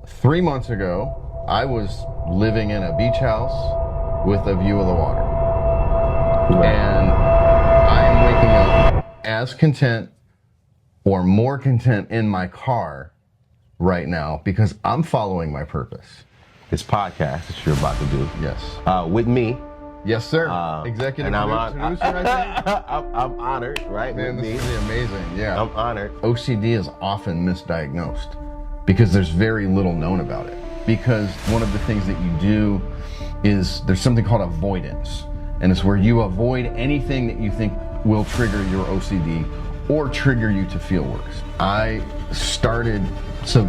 3 months ago, I was living in a beach house with a view of the water. Right. And I am waking up as content or more content in my car right now because I'm following my purpose. This podcast that you're about to do. Yes. With me. Yes, sir. Executive producer, I think. I'm honored, right? Man, this is amazing. Yeah. I'm honored. OCD is often misdiagnosed because there's very little known about it. Because one of the things that you do is there's something called avoidance. And it's where you avoid anything that you think will trigger your OCD or trigger you to feel worse. So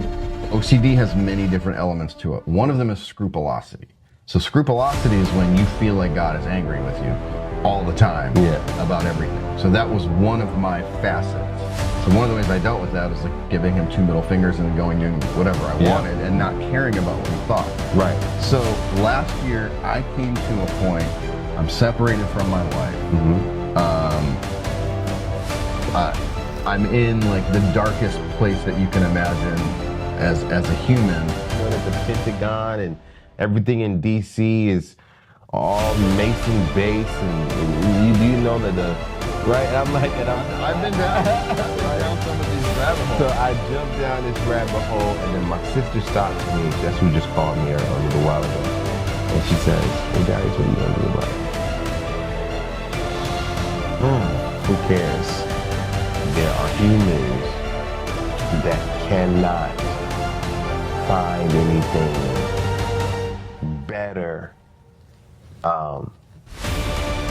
OCD has many different elements to it. One of them is scrupulosity. So scrupulosity is when you feel like God is angry with you all the time about everything. So that was one of my facets. So one of the ways I dealt with that is like giving him 2 middle fingers and going doing whatever I wanted and not caring about what he thought. Right. So last year I came to a point, I'm separated from my wife. I'm in like the darkest place that you can imagine as a human. At the Pentagon and everything in DC is all Mason base and you know that right? I've been down some of these rabbit holes. So I jumped down this rabbit hole and then my sister stopped me. That's who just called me a little while ago. And she says, "Hey Darius, what are you gonna do about it?" Who cares? There are humans that cannot find anything better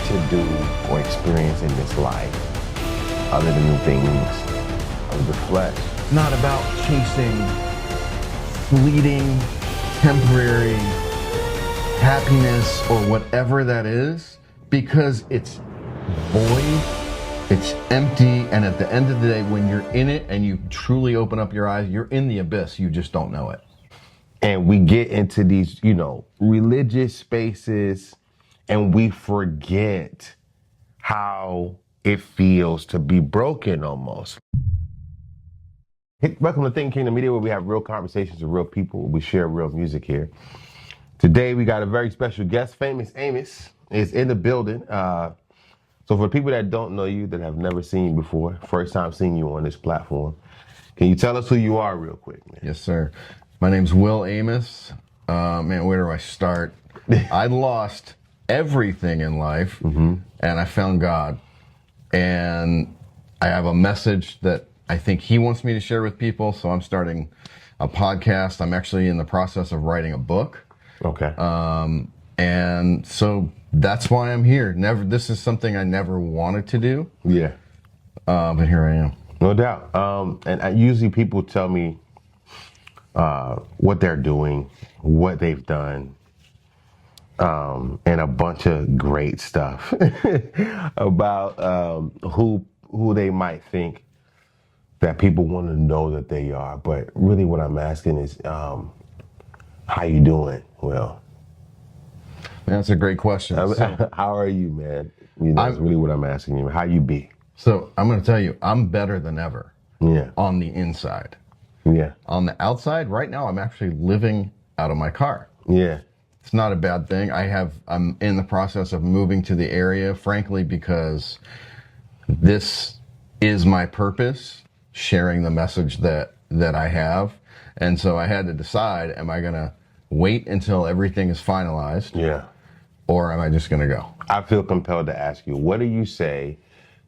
to do or experience in this life other than the things of the flesh. It's not about chasing fleeting, temporary happiness or whatever that is, because it's void, it's empty, and at the end of the day, when you're in it and you truly open up your eyes, you're in the abyss, you just don't know it. And we get into these, religious spaces and we forget how it feels to be broken almost. Welcome to Think Kingdom Media, where we have real conversations with real people, where we share real music here. Today we got a very special guest. Famous Amos is in the building. So for people that don't know you, that have never seen you before, first time seeing you on this platform, can you tell us who you are real quick, man? Yes, sir. My name's Will Amos. Man, where do I start? I lost everything in life, and I found God. And I have a message that I think he wants me to share with people, so I'm starting a podcast. I'm actually in the process of writing a book. Okay. And so that's why I'm here. This is something I never wanted to do. Yeah. But here I am. No doubt. And usually people tell me what they're doing, what they've done, and a bunch of great stuff about who they might think that people want to know that they are. But really what I'm asking is, how you doing, Will? That's a great question. So, how are you, man? That's really what I'm asking you. How you be? So I'm going to tell you, I'm better than ever. Yeah. On the inside. Yeah. On the outside, right now, I'm actually living out of my car. Yeah. It's not a bad thing. I'm in the process of moving to the area, frankly, because this is my purpose, sharing the message that I have. And so I had to decide, am I going to wait until everything is finalized? Yeah. Or am I just going to go? I feel compelled to ask you, what do you say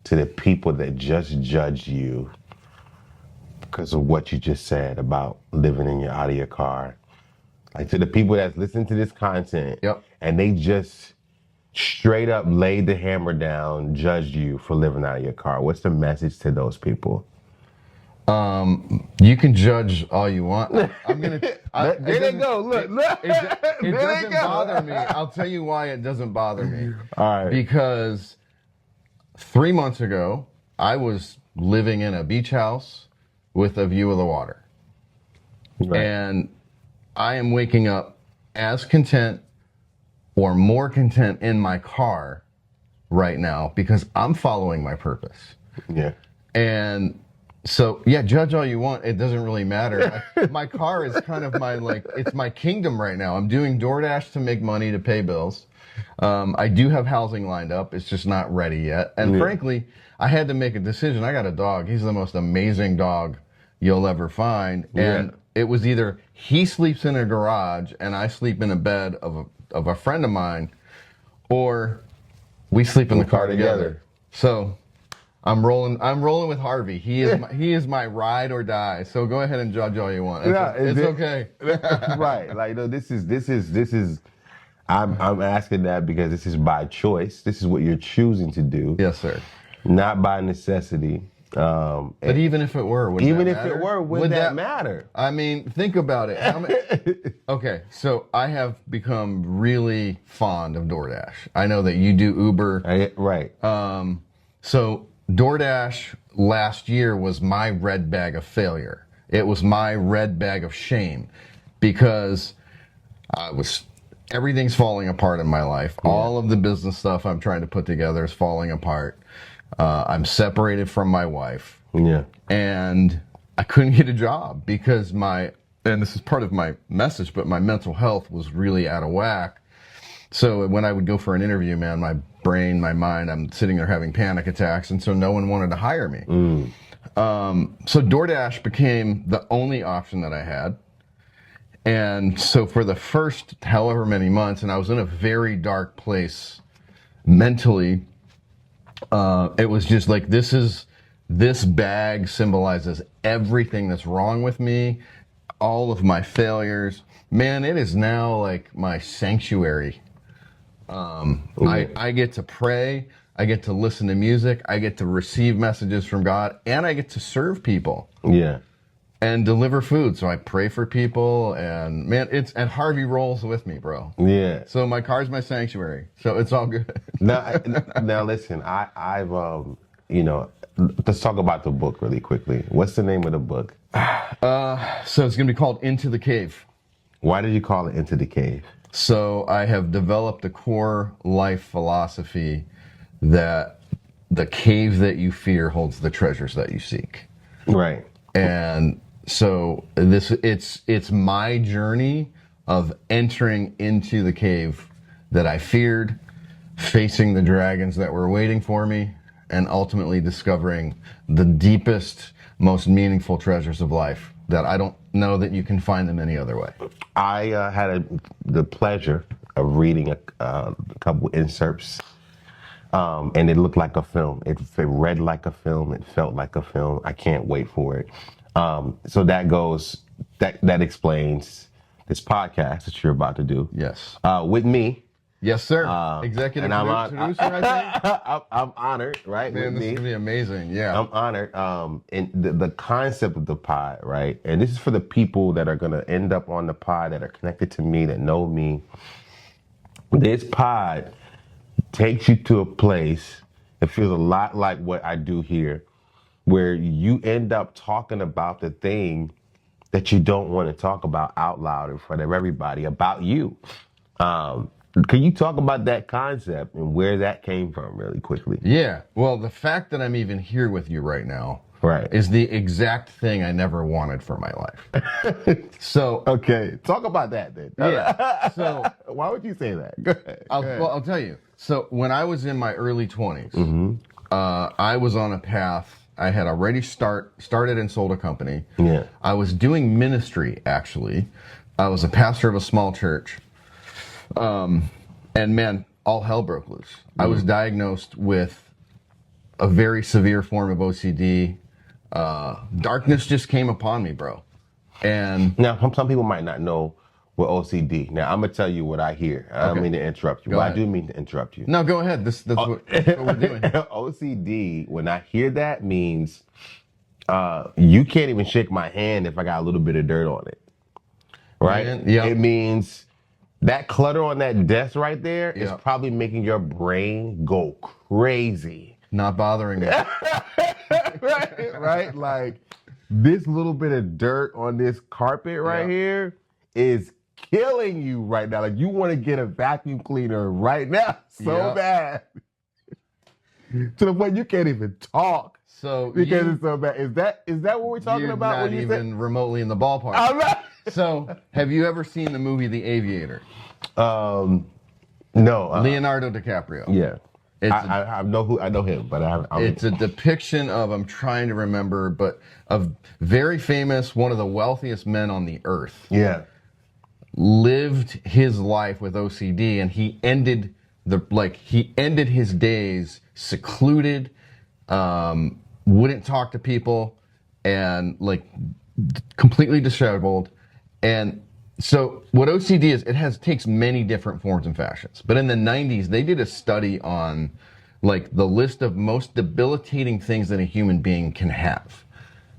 to the people that just judge you because of what you just said about living out of your car? Like, to the people that's listening to this content, and they just straight up laid the hammer down, judged you for living out of your car. What's the message to those people? You can judge all you want. I'm gonna. There they go. Look. It doesn't bother me. I'll tell you why it doesn't bother me. All right. Because 3 months ago, I was living in a beach house with a view of the water, and I am waking up as content or more content in my car right now because I'm following my purpose. Yeah. And So yeah, judge all you want. It doesn't really matter. My car is kind of my it's my kingdom right now. I'm doing DoorDash to make money to pay bills. I do have housing lined up. It's just not ready yet. And frankly, I had to make a decision. I got a dog. He's the most amazing dog you'll ever find. And it was either he sleeps in a garage and I sleep in a bed of a friend of mine, or we sleep in the car together. So I'm rolling with Harvey. He is my ride or die. So go ahead and judge all you want. It's okay. Right. Like, no, this is I'm asking that because this is by choice. This is what you're choosing to do. Yes, sir. Not by necessity. But even if it were, would that matter? I mean, think about it. Okay, so I have become really fond of DoorDash. I know that you do Uber. Right. So DoorDash last year was my red bag of failure. It was my red bag of shame because everything's falling apart in my life. Yeah. All of the business stuff I'm trying to put together is falling apart. I'm separated from my wife. Yeah. And I couldn't get a job because and this is part of my message, but my mental health was really out of whack. So when I would go for an interview, man, my brain, my mind, I'm sitting there having panic attacks. And so no one wanted to hire me. So DoorDash became the only option that I had. And so for the first however many months, and I was in a very dark place mentally, it was just like, this bag symbolizes everything that's wrong with me, all of my failures. Man, it is now like my sanctuary. I get to pray, I get to listen to music, I get to receive messages from God, and I get to serve people. Yeah. And deliver food. So I pray for people, and man, and Harvey rolls with me, bro. Yeah. So my car's my sanctuary. So it's all good. Now listen, I've let's talk about the book really quickly. What's the name of the book? So it's gonna be called Into the Cave. Why did you call it Into the Cave? So I have developed a core life philosophy that the cave that you fear holds the treasures that you seek. Right. And so it's my journey of entering into the cave that I feared, facing the dragons that were waiting for me, and ultimately discovering the deepest, most meaningful treasures of life that I don't know that you can find them any other way. I had the pleasure of reading a couple inserts, and it looked like a film. It read like a film. It felt like a film. I can't wait for it. So that explains this podcast that you're about to do. Yes. With me. Yes, sir. Executive producer, I think. I'm honored, right? Man, this is going to be amazing. Yeah. I'm honored. And the concept of the pod, right? And this is for the people that are going to end up on the pod, that are connected to me, that know me. This pod takes you to a place, it feels a lot like what I do here, where you end up talking about the thing that you don't want to talk about out loud in front of everybody about you. Can you talk about that concept and where that came from really quickly? Yeah. Well, the fact that I'm even here with you right now right. is the exact thing I never wanted for my life. So okay, talk about that then. Yeah. So why would you say that? Go ahead. Well, I'll tell you. So when I was in my early 20s, I was on a path. I had already started and sold a company. Yeah. I was doing ministry, actually. I was a pastor of a small church. And man, all hell broke loose. I was diagnosed with a very severe form of OCD. Darkness just came upon me, bro. And now, some people might not know what OCD. Now, I'm gonna tell you what I hear. I don't mean to interrupt you, but I do mean to interrupt you. No, go ahead. That's what we're doing. OCD, when I hear that, means you can't even shake my hand if I got a little bit of dirt on it. Right? Yeah. It means that clutter on that desk right there is probably making your brain go crazy. Not bothering me. right? Like, this little bit of dirt on this carpet right here is killing you right now. Like, you want to get a vacuum cleaner right now so bad. to the point you can't even talk. So Because it's so bad. Is that what we're talking you're about? not When you even remotely in the ballpark. I'm not. So, have you ever seen the movie The Aviator? No. Leonardo DiCaprio. Yeah. It's I know him, but it's a depiction of, I'm trying to remember, but a very famous, one of the wealthiest men on the earth. Yeah. Lived his life with OCD, and he ended his days secluded, wouldn't talk to people, and like completely disheveled. And so what OCD is, takes many different forms and fashions. But in the 90s, they did a study on like the list of most debilitating things that a human being can have.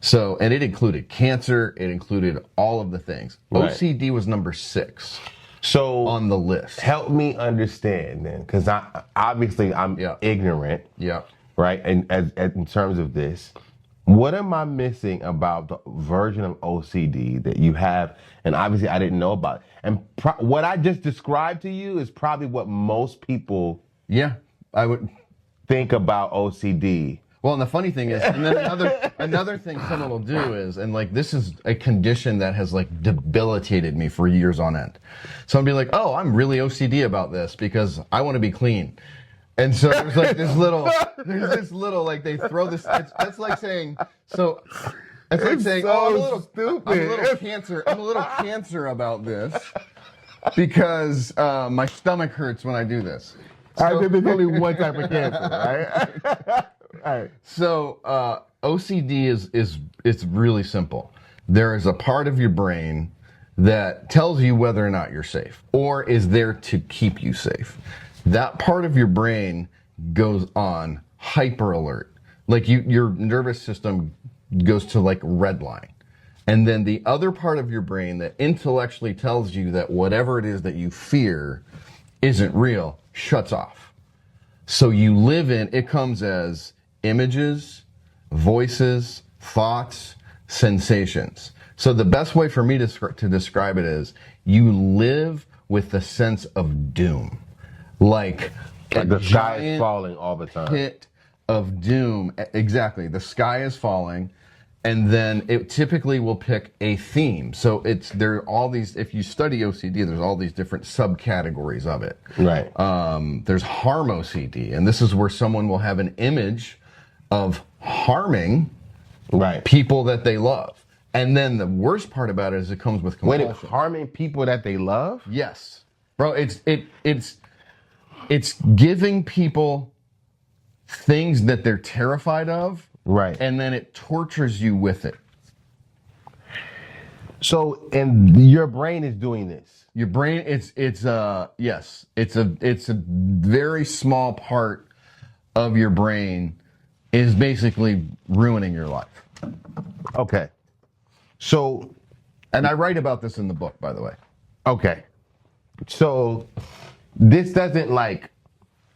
So, and it included cancer, it included all of the things. Right. OCD was number 6 on the list. Help me understand then, because I'm ignorant. Yeah. Right, and as in terms of this, what am I missing about the version of OCD that you have? And obviously, I didn't know about. And what I just described to you is probably what most people I would think about OCD. Well, and the funny thing is, and then another thing someone will do is, and like this is a condition that has like debilitated me for years on end. So I'll be like, oh, I'm really OCD about this because I want to be clean. And so there's like this little, like they throw this, that's like saying, so it's like saying, so oh, I'm a little stupid. I'm a little cancer about this because my stomach hurts when I do this. So, there's only one type of cancer, right? All right. So OCD it's really simple. There is a part of your brain that tells you whether or not you're safe or is there to keep you safe. That part of your brain goes on hyper alert. Like your nervous system goes to like red line. And then the other part of your brain that intellectually tells you that whatever it is that you fear isn't real shuts off. So you live in, it comes as images, voices, thoughts, sensations. So the best way for me to describe it is you live with the sense of doom. Like the sky is falling all the time. Pit of doom. Exactly. The sky is falling. And then it typically will pick a theme. So there are all these, if you study OCD, there's all these different subcategories of it. Right. There's harm OCD. And this is where someone will have an image of harming people that they love. And then the worst part about it is it comes with compulsion. Wait, harming people that they love? Yes. Bro, it's giving people things that they're terrified of. Right. And then it tortures you with it. So, and your brain is doing this. Your brain, yes, it's a very small part of your brain is basically ruining your life. Okay. So, and I write about this in the book, by the way. Okay. So, this doesn't like,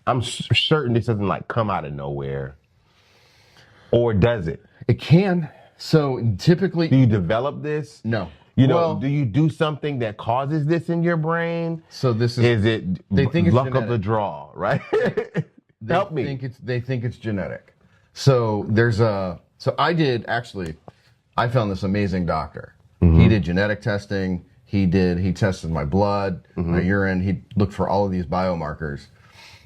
I'm certain this doesn't like come out of nowhere. Or does it? It can. So typically, do you develop this? No. Do you do something that causes this in your brain? So this is it? They think it's luck genetic. of the draw, right? Help me. They think it's genetic. So I found this amazing doctor. Mm-hmm. He did genetic testing. He tested my blood, my urine. He looked for all of these biomarkers.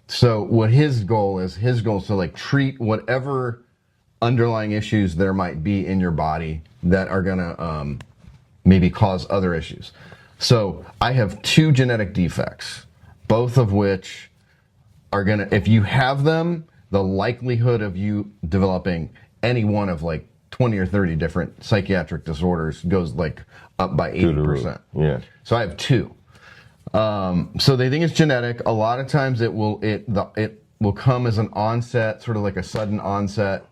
So what his goal is to like treat whatever underlying issues there might be in your body that are gonna maybe cause other issues. So I have 2 genetic defects, both of which are gonna, if you have them, the likelihood of you developing any one of like 20 or 30 different psychiatric disorders goes like up by 80%. Yeah. So I have 2. So they think it's genetic. A lot of times it will come as an onset, sort of like a sudden onset,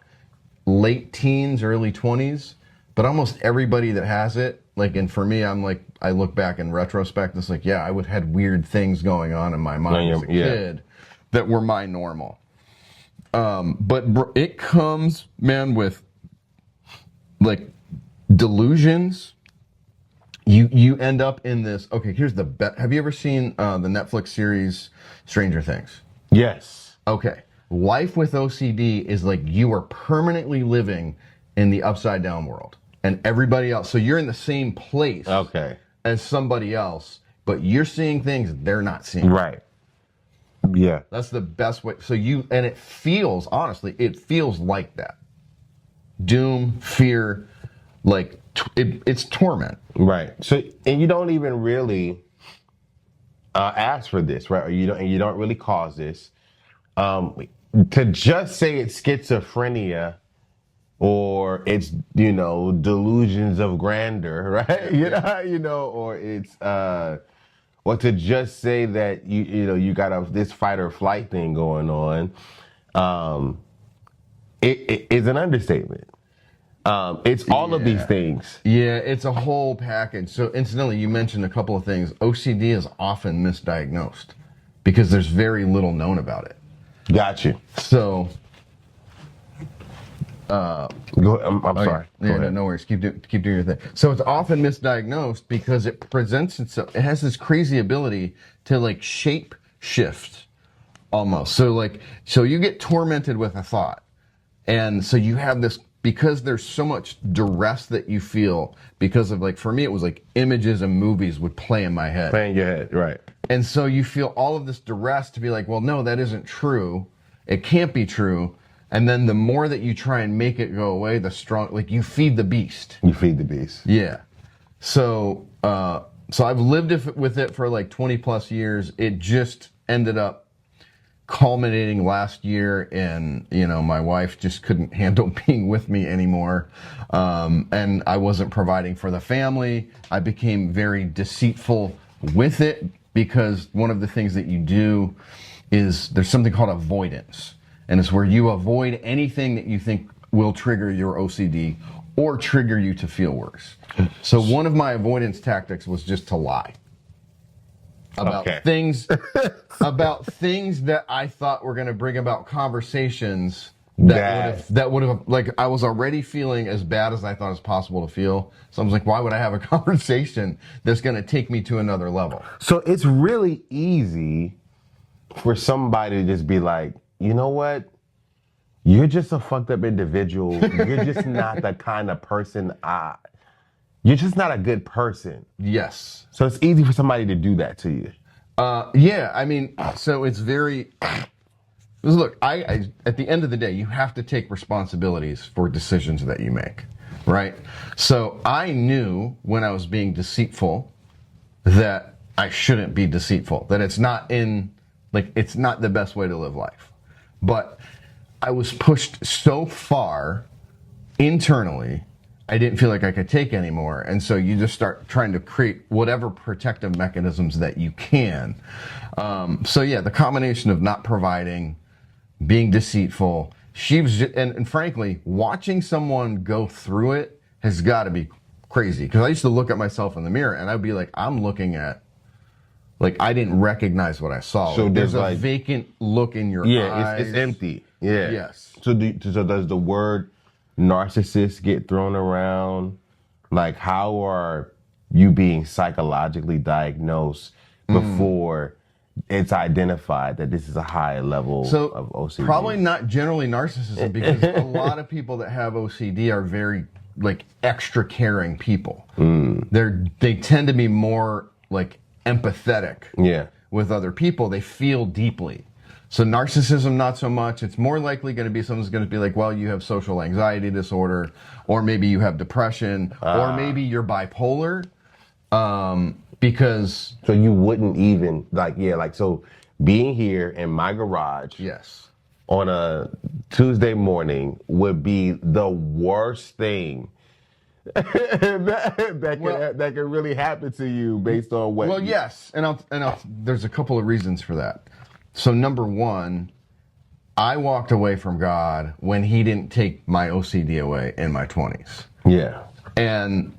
late teens, early 20s. But almost everybody that has it, like, and for me, I'm like, I look back in retrospect, it's like, yeah, I had weird things going on in my mind as a kid that were my normal. But it comes, man, with like delusions. You end up in this. Okay, here's the bet. Have you ever seen the Netflix series Stranger Things? Yes. Okay. life with OCD is like you are permanently living in the upside down world, and everybody else. So you're in the same place as somebody else, but you're seeing things they're not seeing. Right. Yeah. That's the best way. So and it feels, honestly, it feels like that. Doom, fear, like it's torment. Right. So, and you don't even really ask for this, right? Or you don't really cause this. To just say it's schizophrenia or it's, delusions of grandeur, right? Or it's, or to just say that you got this fight or flight thing going on, it is an understatement. It's all of these things. Yeah, it's a whole package. So incidentally, you mentioned a couple of things. OCD is often misdiagnosed because there's very little known about it. Got you. So, go ahead. I'm sorry. Yeah, no worries. Keep doing your thing. So it's often misdiagnosed because it presents itself. It has this crazy ability to like shape shift, almost. So you get tormented with a thought, and so you have this because there's so much duress that you feel because of for me it was like images and movies would play in my head. Play in your head, right? And so you feel all of this duress to be like, well, no, that isn't true. It can't be true. And then the more that you try and make it go away, the you feed the beast. You feed the beast. Yeah. So I've lived with it for 20 plus years. It just ended up culminating last year in, my wife just couldn't handle being with me anymore. And I wasn't providing for the family. I became very deceitful with it because one of the things that you do is there's something called avoidance. And it's where you avoid anything that you think will trigger your OCD or trigger you to feel worse. So one of my avoidance tactics was just to lie about things that I thought were going to bring about conversations that would have I was already feeling as bad as I thought it was possible to feel. So I was like, why would I have a conversation that's going to take me to another level? So it's really easy for somebody to just be like, you know what? You're just a fucked up individual. You're just not the kind of person you're just not a good person. Yes. So it's easy for somebody to do that to you. Yeah, I mean, so it's very... Look, I at the end of the day, you have to take responsibilities for decisions that you make, right? So I knew when I was being deceitful that I shouldn't be deceitful, that it's not it's not the best way to live life. But I was pushed so far internally, I didn't feel like I could take anymore. And so you just start trying to create whatever protective mechanisms that you can. So yeah, the combination of not providing, being deceitful, and frankly, watching someone go through it has got to be crazy. Because I used to look at myself in the mirror and I'd be like, I'm looking at, I didn't recognize what I saw. So there's a vacant look in your eyes. Yeah, it's empty. Yeah. Yes. So does the word narcissist get thrown around? How are you being psychologically diagnosed before it's identified that this is a high level of OCD? Probably not generally narcissism, because a lot of people that have OCD are very extra caring people. They tend to be more empathetic with other people. They feel deeply. So narcissism, not so much. It's more likely going to be someone's going to be like, well, you have social anxiety disorder, or maybe you have depression, or maybe you're bipolar. Because... So you wouldn't even, so being here in my garage on a Tuesday morning would be the worst thing that can really happen to you based on what... Well, yes, and there's a couple of reasons for that. So number one, I walked away from God when He didn't take my OCD away in my 20s. Yeah. And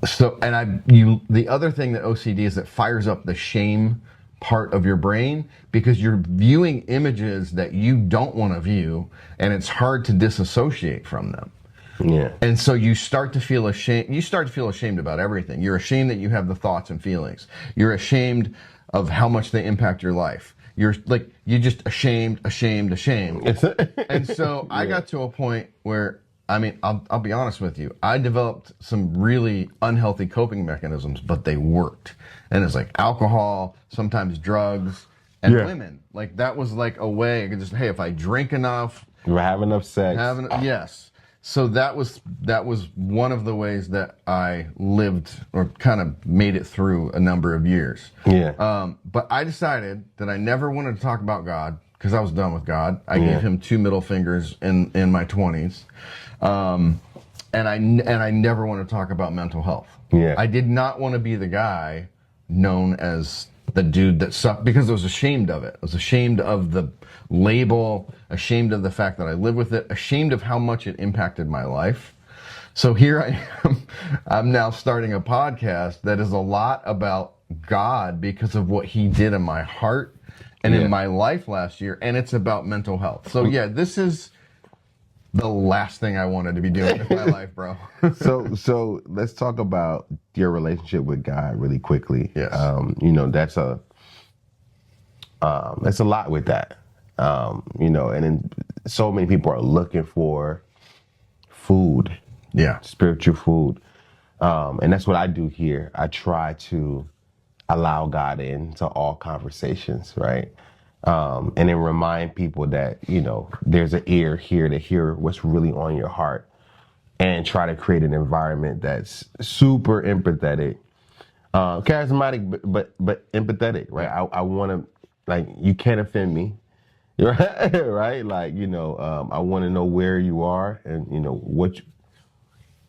so, the other thing that OCD is that fires up the shame part of your brain, because you're viewing images that you don't want to view, and it's hard to disassociate from them. Yeah. And so you start to feel ashamed. You start to feel ashamed about everything. You're ashamed that you have the thoughts and feelings. You're ashamed of how much they impact your life. you're just ashamed. And so I got to a point where, I mean, I'll be honest with you. I developed some really unhealthy coping mechanisms, but they worked. And it's like alcohol, sometimes drugs, and women. Like that was like a way I could just, hey, if I drink enough, you have enough sex. Yes. So that was one of the ways that I lived or kind of made it through a number of years. Yeah. But I decided that I never wanted to talk about God because I was done with God. I gave him 2 middle fingers in my 20s. And I never want to talk about mental health. Yeah. I did not want to be the guy known as the dude that sucked because I was ashamed of it. I was ashamed of the label, ashamed of the fact that I live with it, ashamed of how much it impacted my life. So here I am. I'm now starting a podcast that is a lot about God because of what he did in my heart and in my life last year. And it's about mental health. So yeah, this is the last thing I wanted to be doing with my life, bro. So let's talk about your relationship with God really quickly. Yes. That's a lot with that. And then so many people are looking for food. Yeah. Spiritual food. And that's what I do here. I try to allow God into all conversations, right? And then remind people that, there's an ear here to hear what's really on your heart and try to create an environment that's super empathetic, charismatic, but empathetic, right? I want to, you can't offend me, right? I want to know where you are and,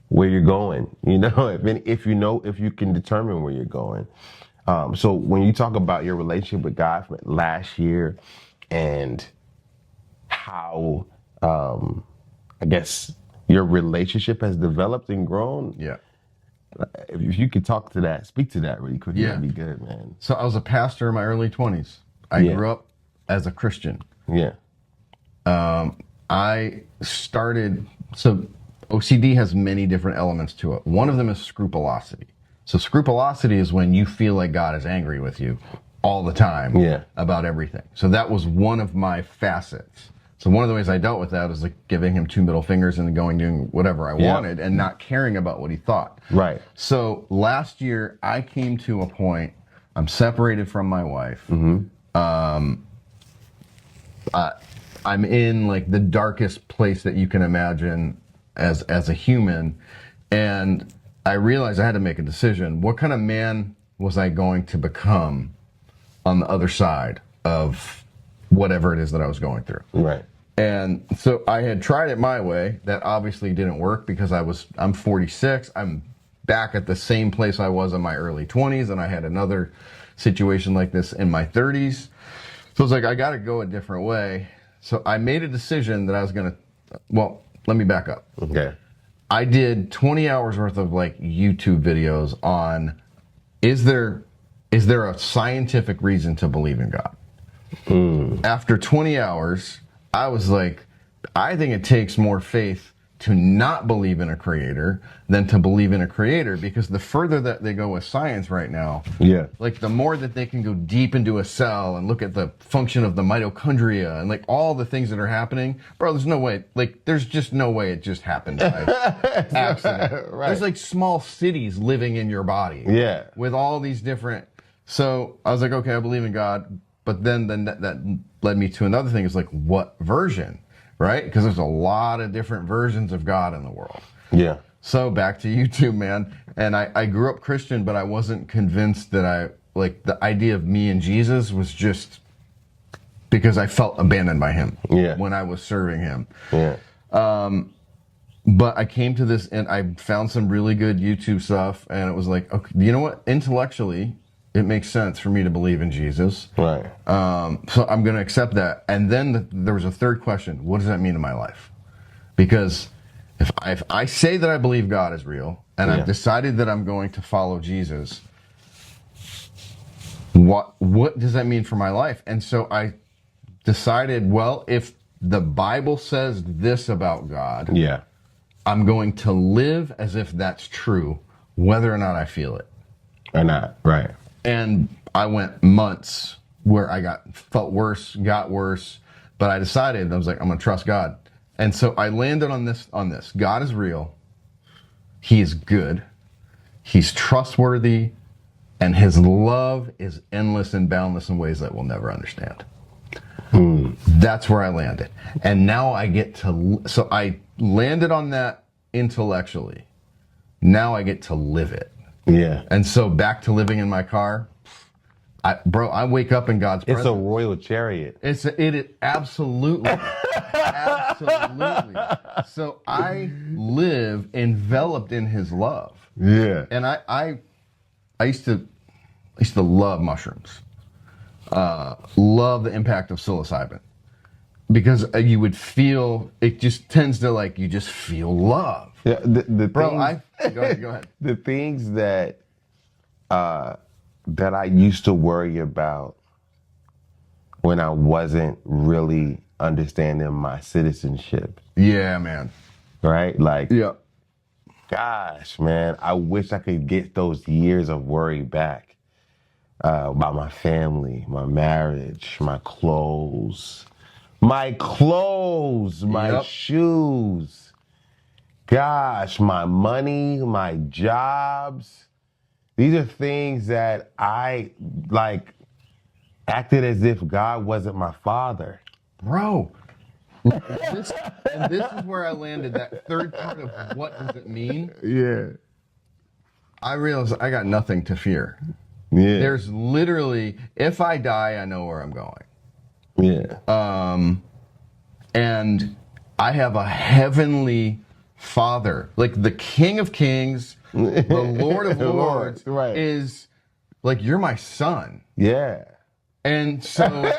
where you're going, if you can determine where you're going. So when you talk about your relationship with God from last year and how, I guess, your relationship has developed and grown. Yeah. If you could speak to that really quickly, that'd be good, man. So I was a pastor in my early 20s. I grew up as a Christian. Yeah. I started, so OCD has many different elements to it. One of them is scrupulosity. So scrupulosity is when you feel like God is angry with you all the time about everything. So that was one of my facets. So one of the ways I dealt with that is like giving him 2 middle fingers and doing whatever I wanted and not caring about what he thought. Right. So last year I came to a point, I'm separated from my wife. I'm in like the darkest place that you can imagine as a human. And I realized I had to make a decision. What kind of man was I going to become on the other side of whatever it is that I was going through? Right. And so I had tried it my way. That obviously didn't work because I'm 46. I'm back at the same place I was in my early 20s, and I had another situation like this in my 30s. So I was like, I got to go a different way. So I made a decision that I was going to, well, let me back up. Okay. I did 20 hours worth of like YouTube videos on, is there a scientific reason to believe in God? After 20 hours, I was like, I think it takes more faith to not believe in a creator than to believe in a creator, because the further that they go with science right now, like the more that they can go deep into a cell and look at the function of the mitochondria and like all the things that are happening, bro, there's no way, like there's just no way it just happened by accident. Right. There's like small cities living in your body with all these different, so I was like, okay, I believe in God, but then that led me to another thing, is like, what version? Right? Because there's a lot of different versions of God in the world. Yeah. So back to YouTube, man. And I grew up Christian, but I wasn't convinced that the idea of me and Jesus was just because I felt abandoned by him when I was serving him. Yeah. But I came to this and I found some really good YouTube stuff, and it was like, okay, you know what? Intellectually, it makes sense for me to believe in Jesus. Right. So I'm going to accept that. And then there was a third question. What does that mean in my life? Because if I say that I believe God is real, and I've decided that I'm going to follow Jesus, what does that mean for my life? And so I decided, well, if the Bible says this about God, I'm going to live as if that's true, whether or not I feel it. Or not, right. And I went months where I felt worse, got worse, but I decided, I was like, I'm going to trust God. And so I landed on this. God is real. He is good. He's trustworthy. And his love is endless and boundless in ways that we'll never understand. That's where I landed. And now I get to, so I landed on that intellectually. Now I get to live it. Yeah. And so back to living in my car. I wake up in God's presence. It's a royal chariot. It absolutely, absolutely. So I live enveloped in his love. Yeah. And I used to love mushrooms. Love the impact of psilocybin. Because you would feel, it just tends to like, you just feel love. Yeah, Bro, go ahead. The things that I used to worry about when I wasn't really understanding my citizenship. Yeah, man. Right? Like, yeah. Gosh, man, I wish I could get those years of worry back about my family, my marriage, my clothes, my shoes. Gosh, my money, my jobs. These are things that I acted as if God wasn't my father. Bro, this is where I landed, that third part of what does it mean? Yeah. I realized I got nothing to fear. Yeah. There's literally, if I die, I know where I'm going. Yeah. And I have a heavenly Father, like the King of Kings, the Lord of Lords, right. is like, you're my son. Yeah. And so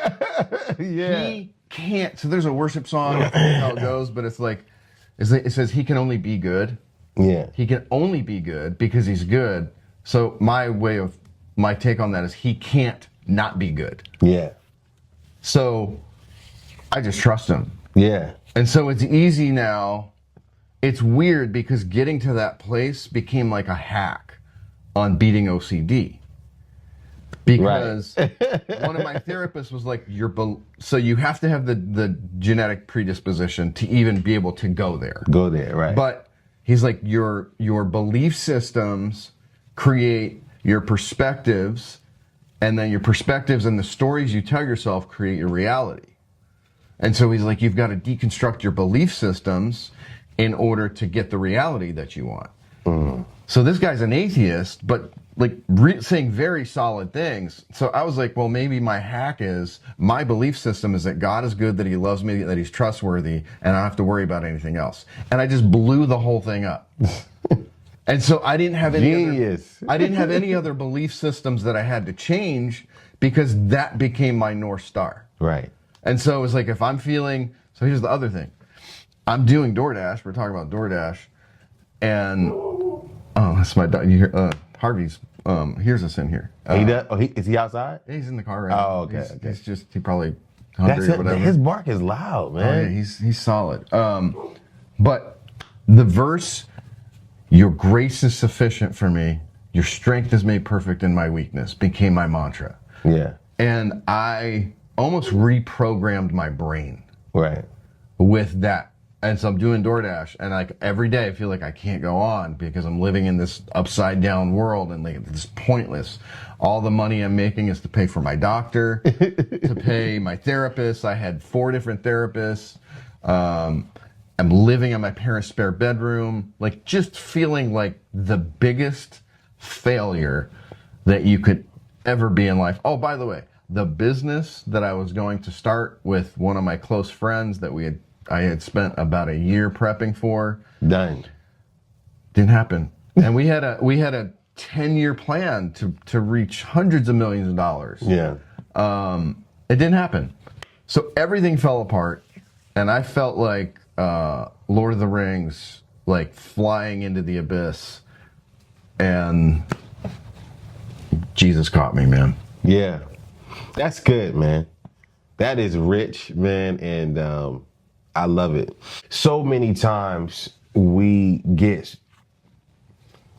he can't. So there's a worship song, I forget how it goes, but it's like, it says he can only be good. Yeah. He can only be good because he's good. So my take on that is he can't not be good. Yeah. So I just trust him. Yeah. And so it's easy now. It's weird because getting to that place became like a hack on beating OCD. Because one of my therapists was like, so you have to have the genetic predisposition to even be able to go there. Go there, right. But he's like, your belief systems create your perspectives, and then your perspectives and the stories you tell yourself create your reality. And so he's like, you've got to deconstruct your belief systems in order to get the reality that you want. So this guy's an atheist, but like saying very solid things. So I was like, well, maybe my hack is, my belief system is that God is good, that he loves me, that he's trustworthy, and I don't have to worry about anything else. And I just blew the whole thing up. And so I didn't have any other belief systems that I had to change, because that became my North Star. Right. And so it was like, if I'm feeling, so here's the other thing. I'm doing DoorDash. We're talking about DoorDash. And, oh, that's my dog. You hear, Harvey's, hears us in here. Is he outside? Yeah, he's in the car right now. Oh, okay. He's just, he probably hungry or whatever. His bark is loud, man. Oh, yeah, he's solid. But the verse, your grace is sufficient for me, your strength is made perfect in my weakness, became my mantra. Yeah. And I almost reprogrammed my brain. Right. With that. And so I'm doing DoorDash, and like every day I feel like I can't go on because I'm living in this upside down world, and like it's pointless. All the money I'm making is to pay for my doctor, to pay my therapist. I had 4 different therapists. I'm living in my parents' spare bedroom, like just feeling like the biggest failure that you could ever be in life. Oh, by the way, the business that I was going to start with one of my close friends that I had spent about a year prepping for. Done. Didn't happen. And we had a 10-year plan to reach hundreds of millions of dollars. Yeah. It didn't happen. So everything fell apart, and I felt like Lord of the Rings, like flying into the abyss, and Jesus caught me, man. Yeah. That's good, man. That is rich, man, and I love it. So many times we get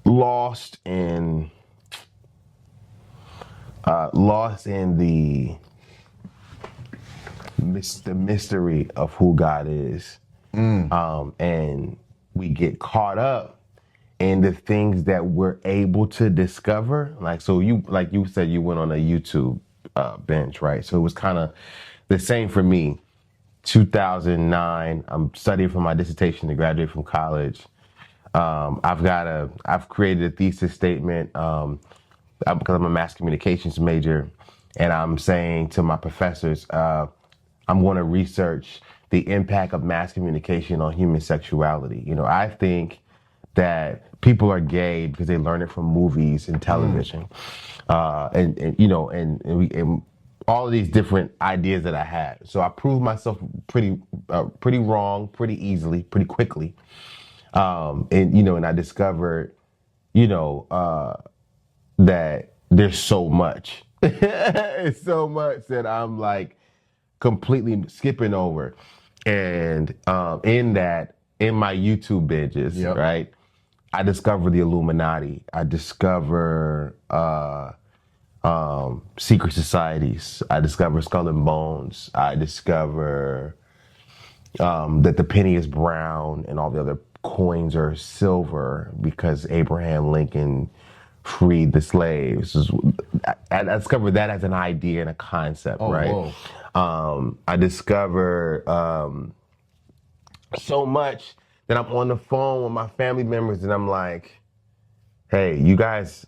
lost in the the mystery of who God is. And we get caught up in the things that we're able to discover. Like you said, you went on a YouTube binge, right? So it was kind of the same for me. 2009, I'm studying for my dissertation to graduate from college. I've created a thesis statement because I'm a mass communications major, and I'm saying to my professors, I'm going to research the impact of mass communication on human sexuality. I think that people are gay because they learn it from movies and television, and all of these different ideas that I had. So I proved myself pretty wrong, pretty easily, pretty quickly. And I discovered, that there's so much. It's so much that I'm like completely skipping over. And in my YouTube binges, right, I discover the Illuminati. I discover secret societies. I discover Skull and Bones. I discover that the penny is brown and all the other coins are silver because Abraham Lincoln freed the slaves. I discovered that as an idea and a concept, right? I discover so much that I'm on the phone with my family members and I'm like, hey, you guys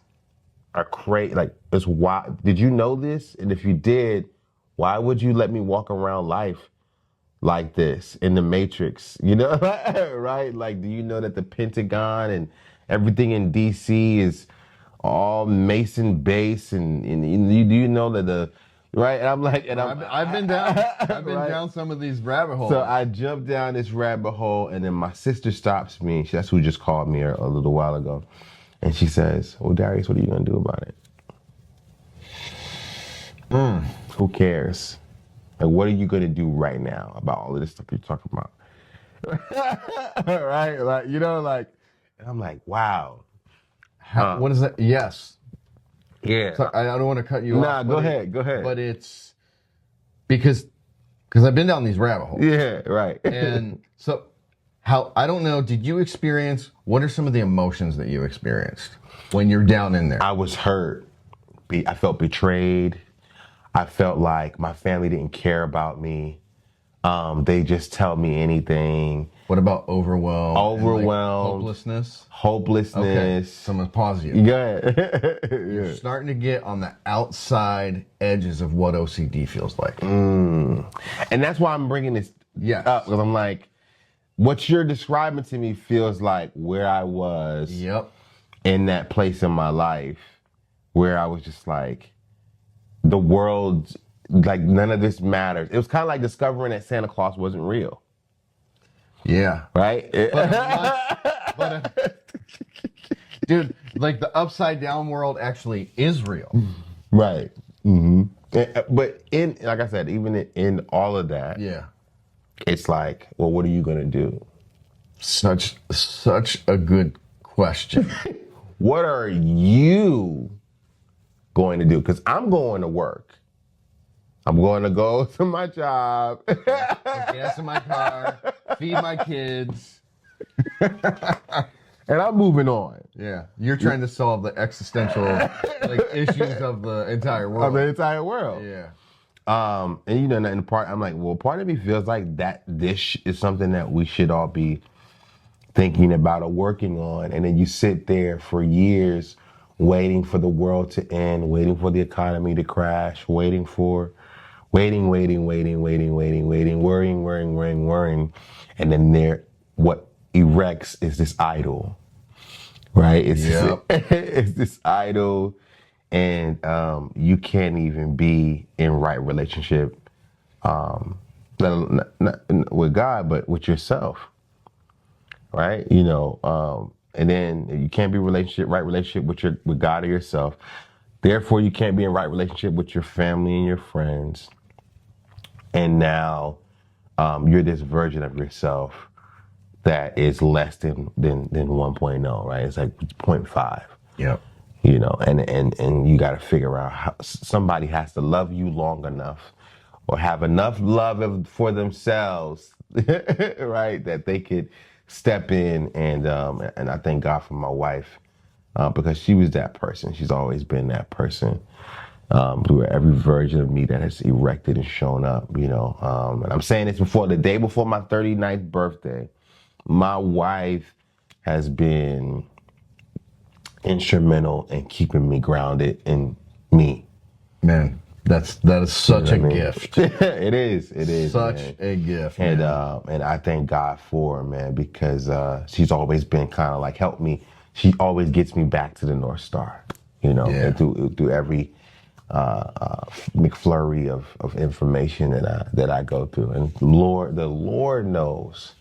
are crazy. Like, it's why did you know this? And if you did, why would you let me walk around life like this in the Matrix? Right? Like, do you know that the Pentagon and everything in DC is all Mason base and do you know that right? And I'm like, I've been down right? down some of these rabbit holes. So I jumped down this rabbit hole, and then my sister stops me. That's who just called me a little while ago. And she says, well, Darius, what are you going to do about it? Who cares? Like, what are you going to do right now about all of this stuff you're talking about? Right? Like, and I'm like, wow. What is that? Yes. Yeah. So I don't want to cut you off. Nah, go ahead. But it's because I've been down these rabbit holes. Yeah, right. And so I don't know, did you experience, what are some of the emotions that you experienced when you're down in there? I was hurt. I felt betrayed. I felt like my family didn't care about me. They just tell me anything. What about overwhelm? Overwhelmed. Hopelessness? Hopelessness. Okay, so I'm going to pause you. Go ahead. You're starting to get on the outside edges of what OCD feels like. And that's why I'm bringing this up, because I'm like, what you're describing to me feels like where I was in that place in my life where I was just like, the world, like, none of this matters. It was kind of like discovering that Santa Claus wasn't real. Yeah. Right? Dude, like the upside down world actually is real. Right. Mm-hmm. But like I said, even in all of that, it's like, well, what are you going to do? Such a good question. What are you going to do? Because I'm going to work. I'm going to go to my job. Put gas in my car, feed my kids. And I'm moving on. Yeah. You're trying to solve the existential issues of the entire world. Of the entire world. Yeah. And and I'm like, well, part of me feels like that this is something that we should all be thinking about or working on. And then you sit there for years waiting for the world to end, waiting for the economy to crash, waiting, worrying. And then what erects is this idol, right? It's this idol, and you can't even be in right relationship, not with God, but with yourself, right? And then you can't be right relationship with God or yourself. Therefore, you can't be in right relationship with your family and your friends. And now you're this version of yourself that is less than 1.0, right? It's like 0.5. Yep. And you got to figure out how somebody has to love you long enough, or have enough love for themselves, right, that they could step in. And I thank God for my wife, because she was that person. She's always been that person, through every version of me that has erected and shown up, and I'm saying this the day before my 39th birthday. My wife has been instrumental in keeping me grounded in me. Man, that is such a gift. It is Such man. a gift. And man. and I thank God for her, man, because she's always been kind of like help me. She always gets me back to the North Star, and through every McFlurry of information that I go through. And the Lord knows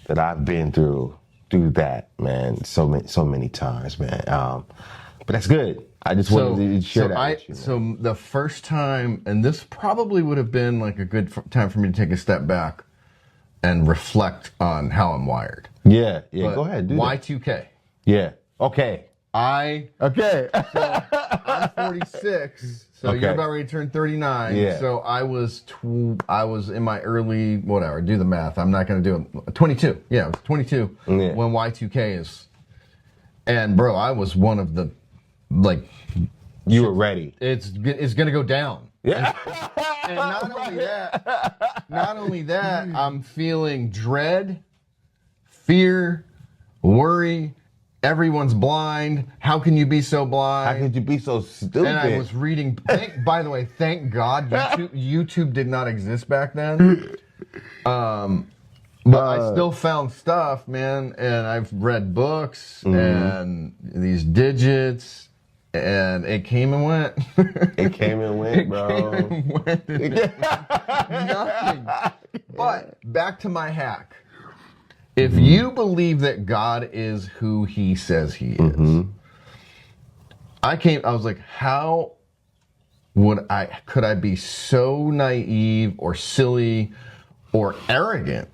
that I've been through that, man, so many times, man. But that's good. I just wanted to share that with you, man. So the first time, and this probably would have been like a good time for me to take a step back and reflect on how I'm wired. Yeah, But go ahead, do Y2K. that. Yeah, okay. So I'm 46, so Okay. you're about ready to turn 39. Yeah. So I was in my early, whatever, do the math. I'm not going to do it. 22. Yeah, 22 when Y2K is. And bro, I was one of the, like. You were ready. It's going to go down. Yeah. And not only that, I'm feeling dread, fear, worry. Everyone's blind. How can you be so blind? How could you be so stupid? And I was reading. By the way, thank God YouTube did not exist back then. But I still found stuff, man. And I've read books and these digits, and it came and went. It came and went, bro. Came and went. Nothing. But back to my hack. If you believe that God is who he says he is, I was like, how could I be so naive or silly or arrogant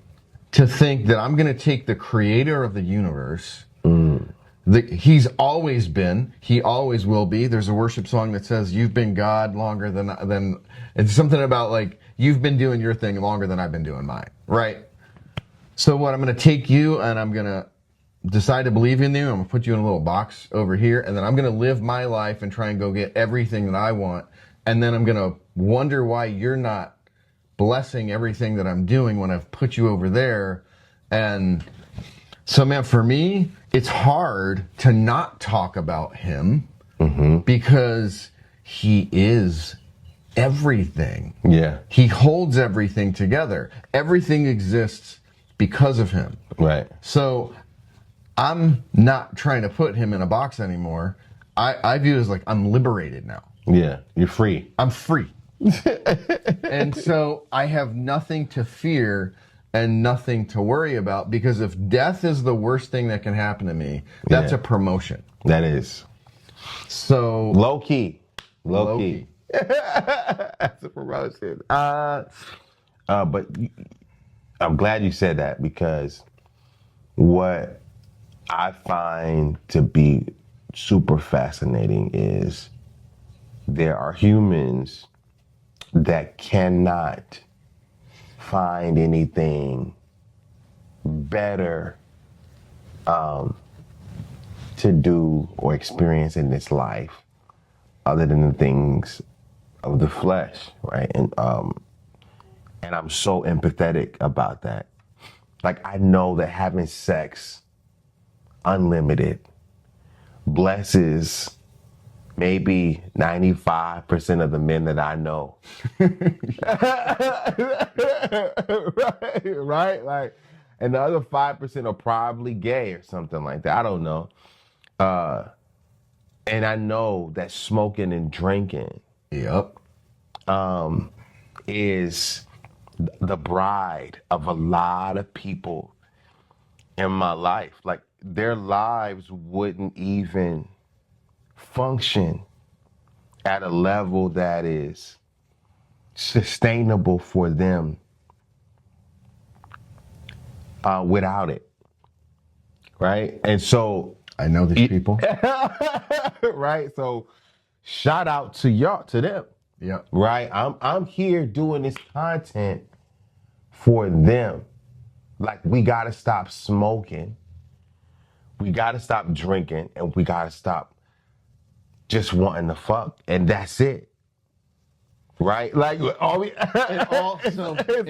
to think that I'm going to take the creator of the universe, he's always been, he always will be. There's a worship song that says, you've been God longer than it's something about like, you've been doing your thing longer than I've been doing mine, right? So what, I'm going to take you and I'm going to decide to believe in you. I'm going to put you in a little box over here, and then I'm going to live my life and try and go get everything that I want. And then I'm going to wonder why you're not blessing everything that I'm doing when I've put you over there. And so, man, for me, it's hard to not talk about him because he is everything. Yeah. He holds everything together. Everything exists because of him. Right. So I'm not trying to put him in a box anymore. I view it as like I'm liberated now. Yeah, you're free. I'm free. And so I have nothing to fear and nothing to worry about, because if death is the worst thing that can happen to me, that's a promotion. That is. So Low key. That's a promotion. But I'm glad you said that, because what I find to be super fascinating is there are humans that cannot find anything better to do or experience in this life other than the things of the flesh, right? And I'm so empathetic about that. Like, I know that having sex unlimited blesses maybe 95% of the men that I know. right? Like, and the other 5% are probably gay or something like that. I don't know. And I know that smoking and drinking is the bride of a lot of people in my life. Like, their lives wouldn't even function at a level that is sustainable for them without it, right? And so I know these people. right? So shout out to y'all, to them, Yep. Right? I'm here doing this content for them. Like, we gotta stop smoking. We gotta stop drinking, and we gotta stop just wanting to fuck, and that's it. Right? Like, all we It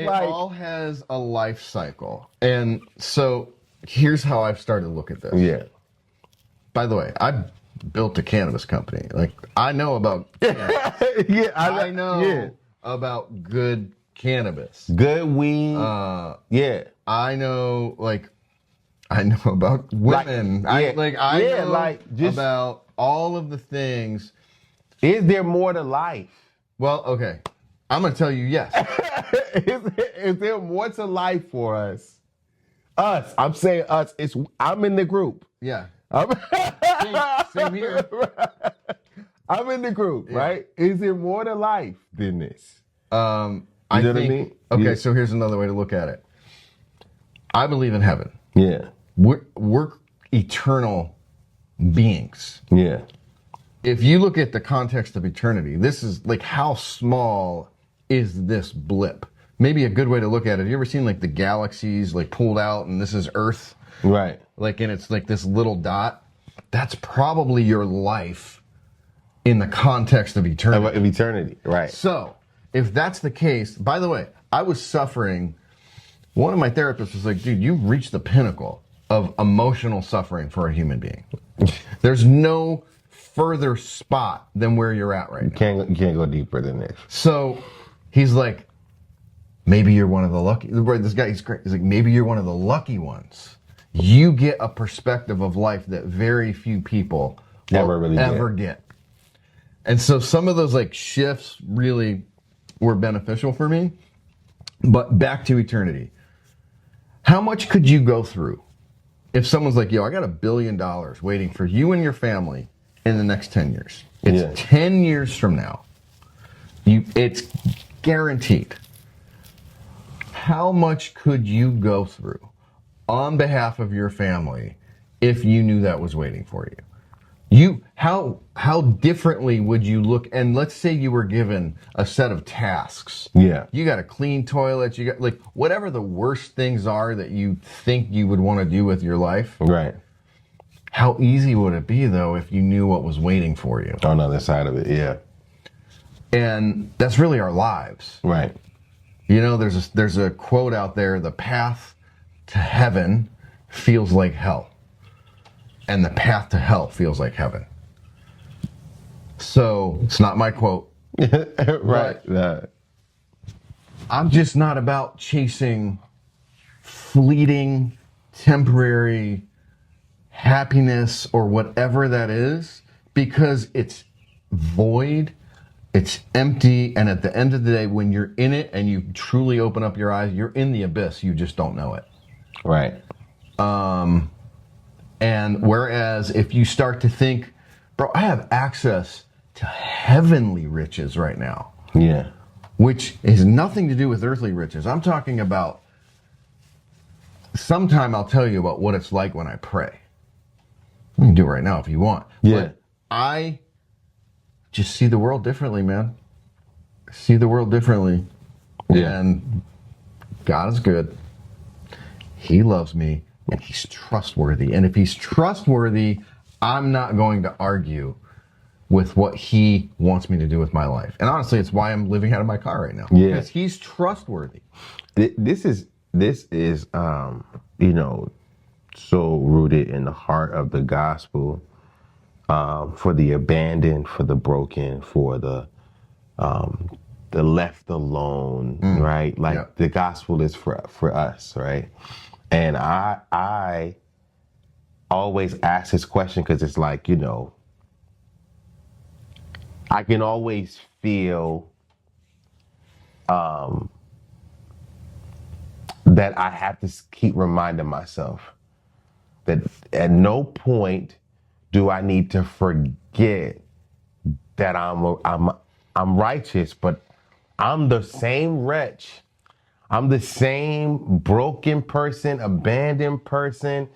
all has a life cycle. And so here's how I've started to look at this. yeah. By the way, I built a cannabis company. Like, I know about cannabis. Yeah, I know about good cannabis. Good weed. Yeah. I know about women. Like, I know about all of the things. Is there more to life? Well, okay. I'm going to tell you yes. Is there more to life for us? Us. I'm saying us. I'm in the group. Yeah. Same here. I'm in the group, right? Is there more to life than this? I know what I mean? Okay, Yeah. so here's another way to look at it. I believe in heaven. Yeah. We're eternal beings. Yeah. If you look at the context of eternity, this is like, how small is this blip? Maybe a good way to look at it. Have you ever seen like the galaxies like pulled out and this is Earth? Right. Like, and it's like this little dot. That's probably your life in the context of eternity. Of eternity, right. So, if that's the case, by the way, I was suffering. One of my therapists was like, dude, you've reached the pinnacle of emotional suffering for a human being. There's no further spot than where you're at right now. You can't go deeper than this. So he's like, maybe you're one of the lucky. This guy, he's great. He's like, maybe you're one of the lucky ones. You get a perspective of life that very few people ever get. And so some of those like shifts really were beneficial for me. But back to eternity. How much could you go through if someone's like, yo, I got $1 billion waiting for you and your family in the next 10 years. It's 10 years from now. It's guaranteed. How much could you go through on behalf of your family if you knew that was waiting for you? How differently would you look? And let's say you were given a set of tasks. Yeah. You got to clean toilets. You got like whatever the worst things are that you think you would want to do with your life. Right. How easy would it be, though, if you knew what was waiting for you? On the other side of it, yeah. And that's really our lives. Right. You know, there's a quote out there, the path to heaven feels like hell. And the path to hell feels like heaven. So, it's not my quote. Right. I'm just not about chasing fleeting, temporary happiness or whatever that is, because it's void, it's empty, and at the end of the day, when you're in it and you truly open up your eyes, you're in the abyss, you just don't know it. Right. And whereas if you start to think, bro, I have access to heavenly riches right now. Yeah. Which has nothing to do with earthly riches. I'm talking about, sometime I'll tell you about what it's like when I pray. You can do it right now if you want. Yeah. But I just see the world differently, man. See the world differently. Yeah. And God is good. He loves me. And he's trustworthy. And if he's trustworthy, I'm not going to argue with what he wants me to do with my life. And honestly, it's why I'm living out of my car right now. Yeah. Because he's trustworthy. This is you know, so rooted in the heart of the gospel, for the abandoned, for the broken, for the left alone, right? Like the gospel is for us, right? And I always ask this question because it's like, you know, I can always feel that I have to keep reminding myself that at no point do I need to forget that I'm righteous, but I'm the same wretch. I'm the same broken person, abandoned person.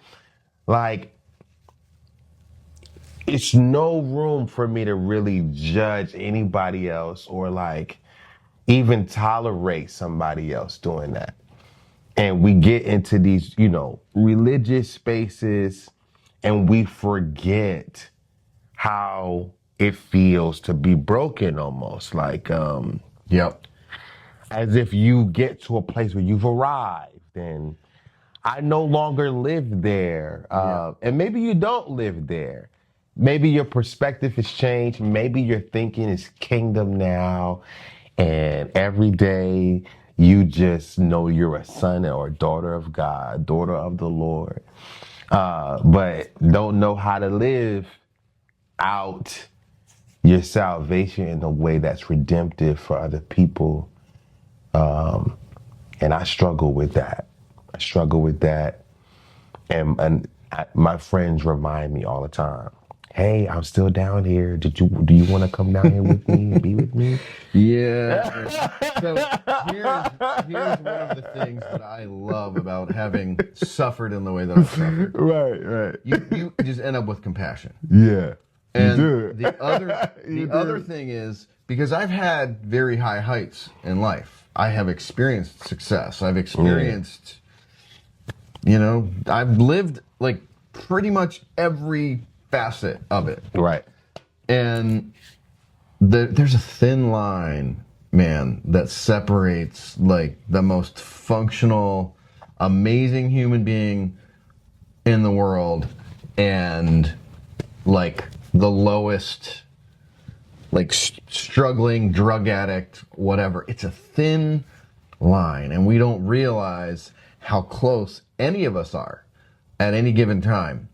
Like, it's no room for me to really judge anybody else or like even tolerate somebody else doing that. And we get into these, religious spaces and we forget how it feels to be broken almost. Like, Yep. as if you get to a place where you've arrived and I no longer live there. And maybe you don't live there. Maybe your perspective has changed. Maybe your thinking is kingdom now. And every day you just know you're a son or a daughter of God, daughter of the Lord. But don't know how to live out your salvation in a way that's redemptive for other people. And I struggle with that. And my friends remind me all the time, hey, I'm still down here. Do you want to come down here with me and be with me? Yeah. So here's one of the things that I love about having suffered in the way that I've suffered. Right. You just end up with compassion. Yeah. And you do. the other thing is, because I've had very high heights in life. I have experienced success. I've experienced, I've lived like pretty much every facet of it. Right. And there's a thin line, man, that separates like the most functional, amazing human being in the world and like the lowest, like struggling drug addict, whatever. It's a thin line, and we don't realize how close any of us are at any given time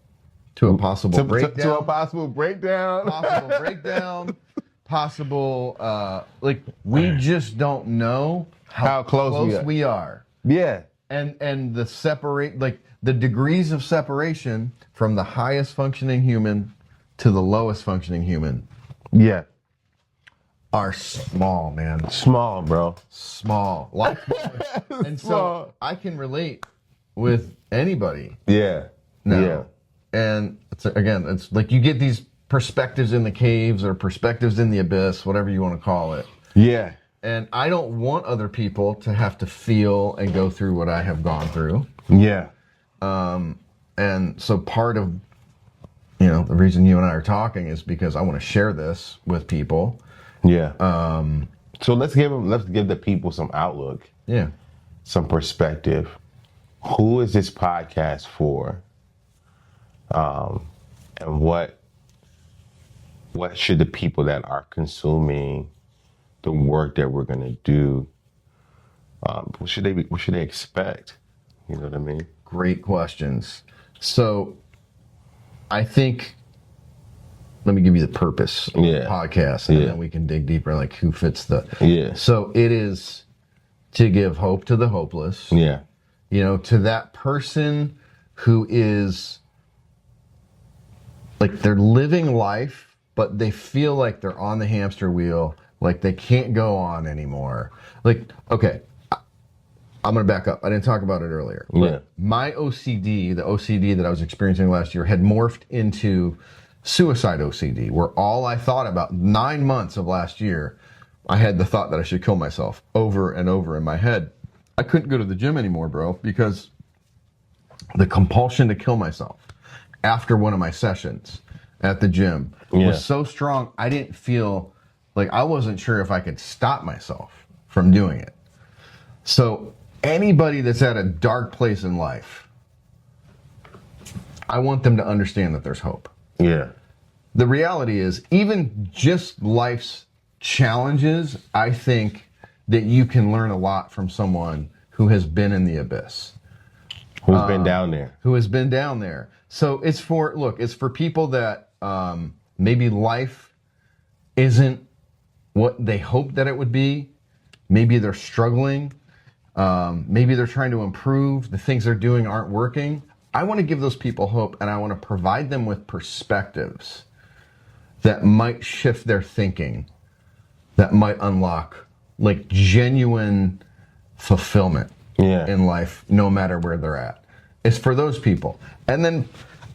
to a possible breakdown. To a possible breakdown. Like we just don't know how close we are. Yeah. And the degrees of separation from the highest functioning human to the lowest functioning human. Yeah. Are small, man. Small, bro. Small. And so I can relate with anybody. Yeah. Now. Yeah. And it's like you get these perspectives in the caves or perspectives in the abyss, whatever you want to call it. Yeah. And I don't want other people to have to feel and go through what I have gone through. Yeah. And so part of, the reason you and I are talking is because I want to share this with people. Yeah. So let's give the people some outlook. Yeah. Some perspective. Who is this podcast for? And what should the people that are consuming the work that we're gonna do, what should they expect? You know what I mean? Great questions. So I think, let me give you the purpose of the podcast, and then we can dig deeper, like who fits the... Yeah. So it is to give hope to the hopeless. Yeah. To that person who is like they're living life, but they feel like they're on the hamster wheel, like they can't go on anymore. Like, okay, I'm going to back up. I didn't talk about it earlier. Yeah. My OCD, the OCD that I was experiencing last year, had morphed into suicide OCD, where all I thought about 9 months of last year, I had the thought that I should kill myself over and over in my head. I couldn't go to the gym anymore, bro, because the compulsion to kill myself after one of my sessions at the gym was so strong, I didn't feel like, I wasn't sure if I could stop myself from doing it. So anybody that's at a dark place in life, I want them to understand that there's hope. Yeah. The reality is, even just life's challenges, I think that you can learn a lot from someone who has been in the abyss. Who's been down there. Who has been down there. So it's for people that maybe life isn't what they hoped that it would be. Maybe they're struggling. Maybe they're trying to improve. The things they're doing aren't working. I want to give those people hope, and I want to provide them with perspectives that might shift their thinking, that might unlock like genuine fulfillment in life, no matter where they're at. It's for those people. And then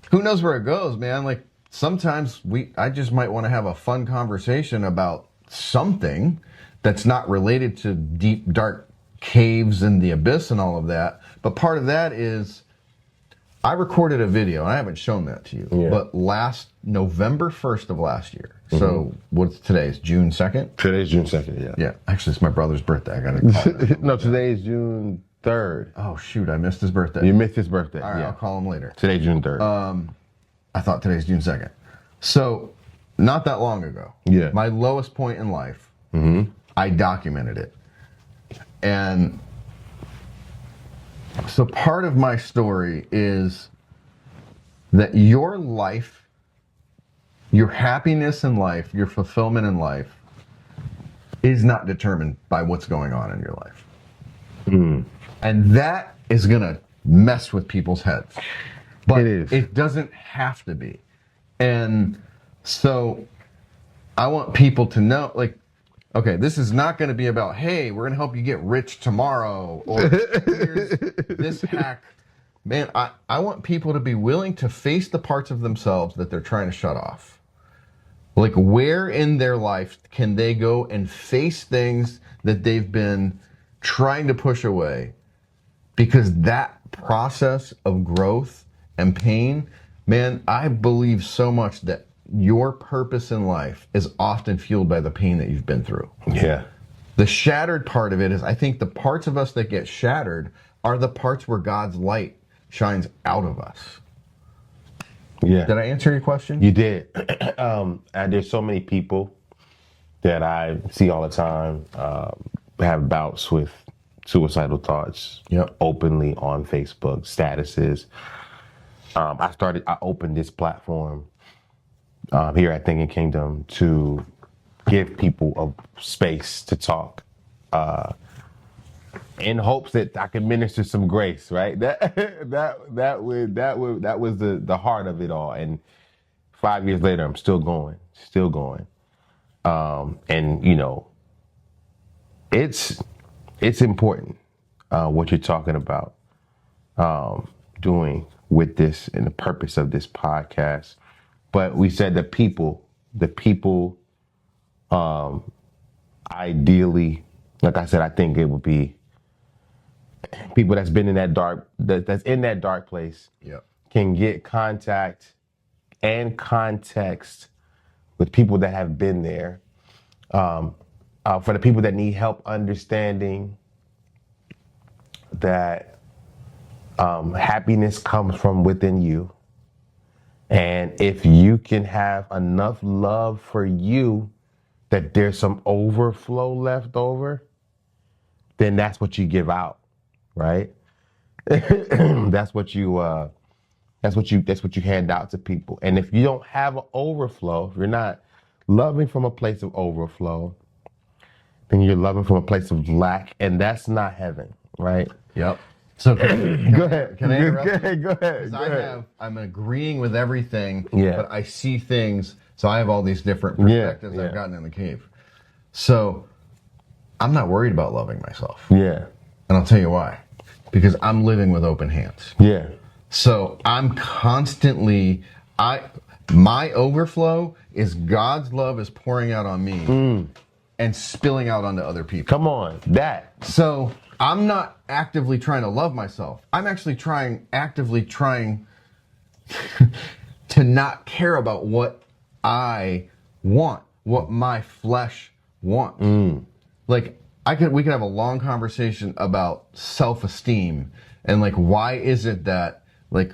who knows where it goes, man? Like sometimes I just might want to have a fun conversation about something that's not related to deep, dark caves and the abyss and all of that. But part of that is I recorded a video, and I haven't shown that to you, but last November 1st of last year. So what's today's June 2nd? Today's June 2nd, yeah. Yeah, actually it's my brother's birthday. I got to call him. No, today is June 3rd. Oh shoot, I missed his birthday. You missed his birthday. All right, I'll call him later. Today's June 3rd. I thought today's June 2nd. So not that long ago, my lowest point in life, I documented it. And so part of my story is that your life, your happiness in life, your fulfillment in life is not determined by what's going on in your life. And that is going to mess with people's heads. But it doesn't have to be. And so I want people to know, like, okay, this is not going to be about, hey, we're going to help you get rich tomorrow, or here's this hack. Man, I want people to be willing to face the parts of themselves that they're trying to shut off. Like, where in their life can they go and face things that they've been trying to push away? Because that process of growth and pain, man, I believe so much that your purpose in life is often fueled by the pain that you've been through. Yeah. The shattered part of it is, I think the parts of us that get shattered are the parts where God's light shines out of us. Yeah. Did I answer your question? You did. And there's so many people that I see all the time have bouts with suicidal thoughts openly on Facebook, statuses. I opened this platform here at Thinking Kingdom to give people a space to talk in hopes that I can minister some grace, right? That was the heart of it all. And 5 years later, I'm still going. And you know, it's important what you're talking about doing with this and the purpose of this podcast. But we said the people ideally, like I said, I think it would be people that's been in that that's in that dark place, can get contact and context with people that have been there. For the people that need help understanding that happiness comes from within you. And if you can have enough love for you that there's some overflow left over, then that's what you give out, right? That's what you hand out to people. And if you don't have an overflow, if you're not loving from a place of overflow, then you're loving from a place of lack, and that's not heaven, right? Yep. So go ahead. Can I interrupt? Go ahead. I'm agreeing with everything, Yeah. but I see things. So I have all these different perspectives I've gotten in the cave. So I'm not worried about loving myself. Yeah. And I'll tell you why. Because I'm living with open hands. Yeah. So I'm constantly, my overflow is God's love is pouring out on me and spilling out onto other people. Come on, that. So I'm not actively trying to love myself. I'm actually actively trying to not care about what I want, what my flesh wants. Like we could have a long conversation about self-esteem and like why is it that like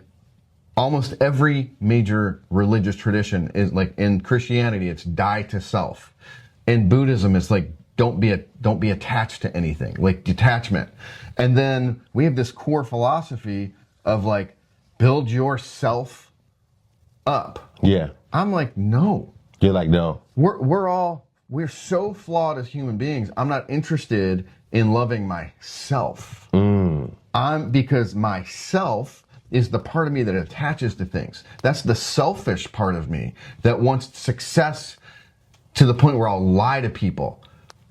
almost every major religious tradition is like in Christianity it's die to self. In Buddhism it's like don't be attached to anything, like detachment. And then we have this core philosophy of like build yourself up. Yeah. I'm like, no. You're like, no. We're so flawed as human beings. I'm not interested in loving myself. Because myself is the part of me that attaches to things. That's the selfish part of me that wants success to the point where I'll lie to people.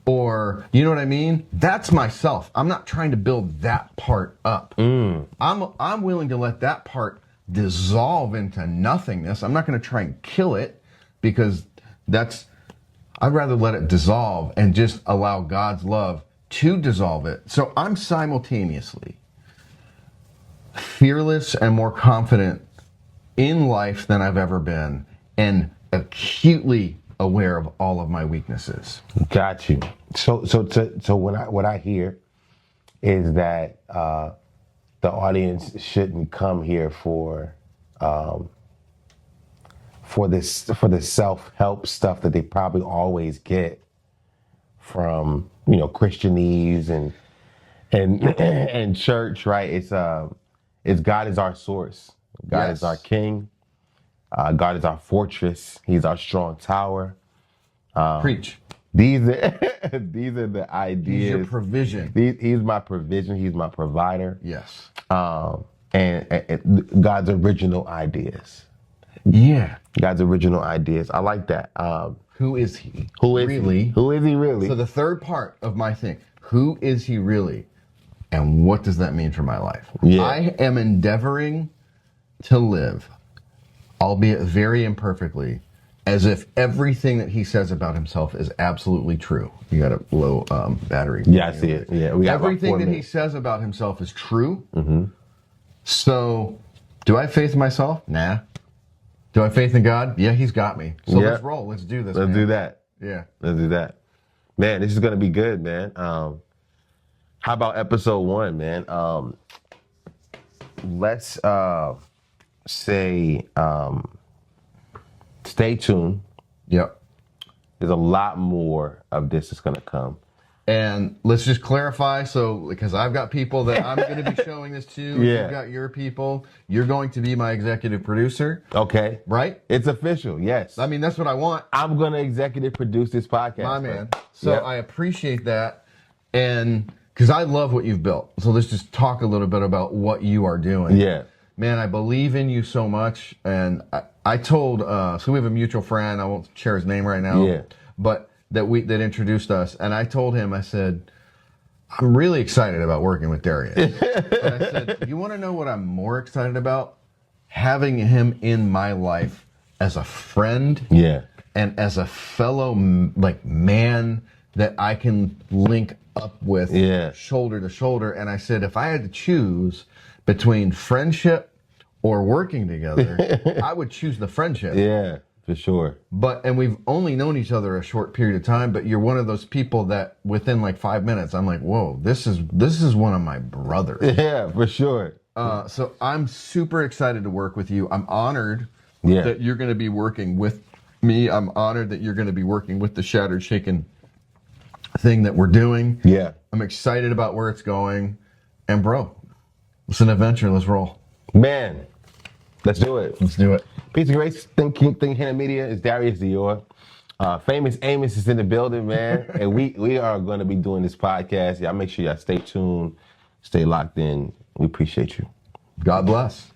Or, you know what I mean? That's myself. I'm not trying to build that part up. I'm willing to let that part dissolve into nothingness. I'm not going to try and kill it, because I'd rather let it dissolve and just allow God's love to dissolve it. So I'm simultaneously fearless and more confident in life than I've ever been, and acutely aware of all of my weaknesses. Got you. So what I hear is that the audience shouldn't come here for the self-help stuff that they probably always get from, you know, Christianese and church, right? It's God is our source. God is our king. God is our fortress. He's our strong tower. Preach. These are the ideas. He's your provision. He's my provision. He's my provider. Yes. And God's original ideas. Yeah. God's original ideas. I like that. Who is he? Who is really? he? Who is he really? So the third part of my thing, who is he really? And what does that mean for my life? Yeah. I am endeavoring to live, albeit very imperfectly, as if everything that he says about himself is absolutely true. You got a low battery. Yeah, I see it. Yeah, we got everything about 4 that he minutes. says about himself is true. Mm-hmm. So, do I have faith in myself? Nah. Do I have faith in God? Yeah, he's got me. So let's roll. Let's do this. Let's do that. Yeah. Let's do that. Man, this is gonna be good, man. How about episode 1, man? Let's say stay tuned. Yep. There's a lot more of this that's gonna come. And let's just clarify, so because I've got people that I'm going to be showing this to, Yeah. you've got your people, you're going to be my executive producer, Okay. right? It's official, yes. I mean, that's what I want, I'm gonna executive produce this podcast. my man. bro. So Yep. I appreciate that, and because I love what you've built. So let's just talk a little bit about what you are doing. Yeah. Man, I believe in you so much, and I told, so we have a mutual friend, I won't share his name right now, Yeah. but that introduced us, and I told him, I said, I'm really excited about working with Darius. And I said, you want to know what I'm more excited about? Having him in my life as a friend, Yeah. and as a fellow man that I can link up with, Yeah. shoulder to shoulder. And I said, if I had to choose between friendship or working together, I would choose the friendship. Yeah, for sure. And we've only known each other a short period of time, but you're one of those people that within like 5 minutes, I'm like, whoa, this is one of my brothers. Yeah, for sure. So I'm super excited to work with you. I'm honored Yeah. that you're going to be working with me. I'm honored that you're going to be working with the Shattered Shaken thing that we're doing. Yeah. I'm excited about where it's going. And bro, it's an adventure. Let's roll. Man, let's do it. Let's do it. Peace and grace. Think Hannah Media is Darius Dior. Famous Amos is in the building, man. And we are going to be doing this podcast. Y'all make sure y'all stay tuned, stay locked in. We appreciate you. God bless.